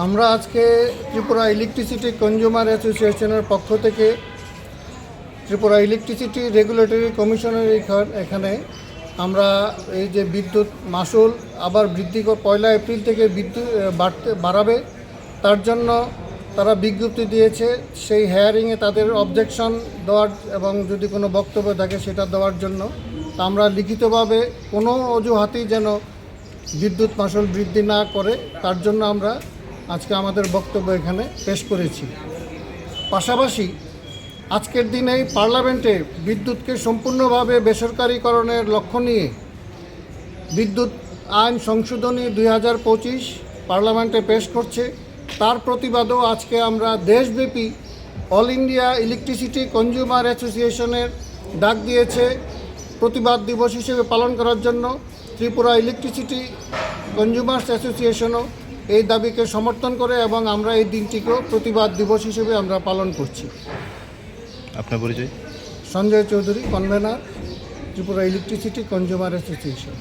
আমরা আজকে Tripura electricity consumer অ্যাসোসিয়েশনের পক্ষ থেকে ত্রিপুরা ইলেকট্রিসিটি রেগুলেটরি কমিশনের এখানে আমরা এই যে বিদ্যুৎ মাশুল আবার বৃদ্ধি 1 এপ্রিল থেকে বিদ্যুৎ বাড়াবে, তার জন্য তারা বিজ্ঞপ্তি দিয়েছে। সেই হেয়ারিংয়ে তাদের অবজেকশন দেওয়ার এবং যদি কোনো বক্তব্য থাকে সেটা দেওয়ার জন্য আমরা লিখিতভাবে কোনো অজুহাতেই যেন বিদ্যুৎ মাশুল বৃদ্ধি না করে, তার জন্য আমরা আজকে আমাদের বক্তব্য এখানে পেশ করেছি। পাশাপাশি আজকের দিনেই পার্লামেন্টে বিদ্যুৎকে সম্পূর্ণভাবে বেসরকারীকরণের লক্ষ্য নিয়ে বিদ্যুৎ আইন সংশোধনী 2025 পার্লামেন্টে পেশ করছে। তার প্রতিবাদেও আজকে আমরা দেশব্যাপী অল ইন্ডিয়া ইলেকট্রিসিটি কনজিউমার অ্যাসোসিয়েশনের ডাক দিয়েছে প্রতিবাদ দিবস হিসেবে পালন করার জন্য। ত্রিপুরা ইলেকট্রিসিটি কনজিউমার্স অ্যাসোসিয়েশনও এই দাবিকে সমর্থন করে এবং আমরা এই দিনটিকেও প্রতিবাদ দিবস হিসেবে আমরা পালন করছি। আপনার পরিচয়? Sanjay Chowdhury, convener, Tripura electricity consumer association.